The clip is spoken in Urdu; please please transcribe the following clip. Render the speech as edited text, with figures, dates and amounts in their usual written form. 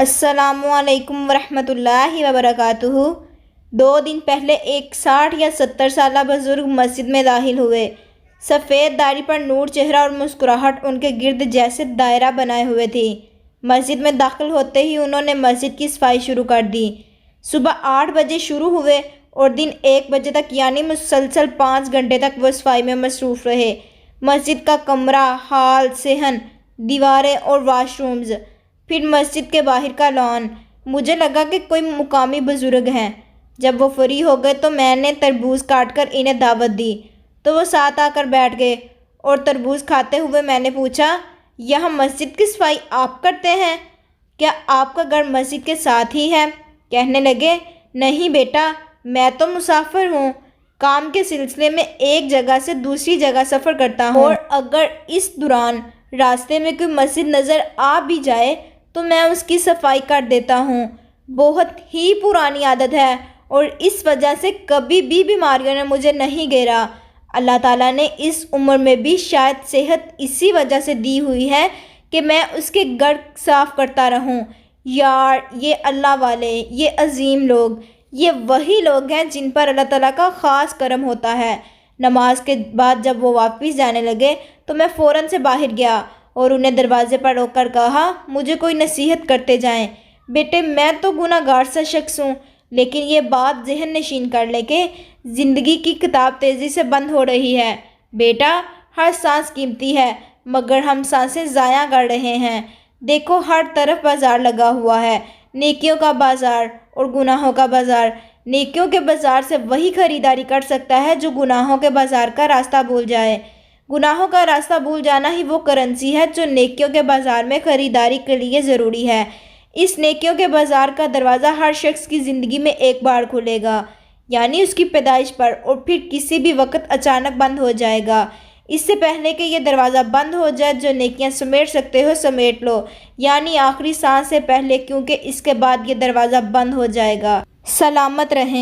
السلام علیکم ورحمۃ اللہ وبرکاتہ۔ 2 دن پہلے ایک 60 یا 70 سالہ بزرگ مسجد میں داخل ہوئے۔ سفید داڑھی پر نور چہرہ اور مسکراہٹ ان کے گرد جیسے دائرہ بنائے ہوئے تھی۔ مسجد میں داخل ہوتے ہی انہوں نے مسجد کی صفائی شروع کر دی۔ صبح 8 بجے شروع ہوئے اور دن 1 بجے تک یعنی مسلسل 5 گھنٹے تک وہ صفائی میں مصروف رہے۔ مسجد کا کمرہ، ہال، صحن، دیواریں اور واش رومز، پھر مسجد کے باہر کا لان۔ مجھے لگا کہ کوئی مقامی بزرگ ہیں۔ جب وہ فری ہو گئے تو میں نے تربوز کاٹ کر انہیں دعوت دی تو وہ ساتھ آ کر بیٹھ گئے اور تربوز کھاتے ہوئے میں نے پوچھا، یہاں مسجد کی صفائی آپ کرتے ہیں؟ کیا آپ کا گھر مسجد کے ساتھ ہی ہے؟ کہنے لگے، نہیں بیٹا، میں تو مسافر ہوں، کام کے سلسلے میں ایک جگہ سے دوسری جگہ سفر کرتا ہوں، اور اگر اس دوران راستے میں کوئی مسجد نظر آ بھی جائے تو میں اس کی صفائی کر دیتا ہوں۔ بہت ہی پرانی عادت ہے اور اس وجہ سے کبھی بھی بیماریوں نے مجھے نہیں گھیرا۔ اللہ تعالیٰ نے اس عمر میں بھی شاید صحت اسی وجہ سے دی ہوئی ہے کہ میں اس کے گھر صاف کرتا رہوں۔ یار، یہ اللہ والے، یہ عظیم لوگ، یہ وہی لوگ ہیں جن پر اللہ تعالیٰ کا خاص کرم ہوتا ہے۔ نماز کے بعد جب وہ واپس جانے لگے تو میں فوراً سے باہر گیا اور انہیں دروازے پر روک کر کہا، مجھے کوئی نصیحت کرتے جائیں۔ بیٹے، میں تو گناہ گار سا شخص ہوں، لیکن یہ بات ذہن نشین کر لے کہ زندگی کی کتاب تیزی سے بند ہو رہی ہے۔ بیٹا، ہر سانس قیمتی ہے مگر ہم سانسیں ضائع کر رہے ہیں۔ دیکھو، ہر طرف بازار لگا ہوا ہے، نیکیوں کا بازار اور گناہوں کا بازار۔ نیکیوں کے بازار سے وہی خریداری کر سکتا ہے جو گناہوں کے بازار کا راستہ بھول جائے۔ گناہوں کا راستہ بھول جانا ہی وہ کرنسی ہے جو نیکیوں کے بازار میں خریداری کے لیے ضروری ہے۔ اس نیکیوں کے بازار کا دروازہ ہر شخص کی زندگی میں ایک بار کھلے گا، یعنی اس کی پیدائش پر، اور پھر کسی بھی وقت اچانک بند ہو جائے گا۔ اس سے پہلے کہ یہ دروازہ بند ہو جائے، جو نیکیاں سمیٹ سکتے ہو سمیٹ لو، یعنی آخری سانس سے پہلے، کیونکہ اس کے بعد یہ دروازہ بند ہو جائے گا۔ سلامت رہیں۔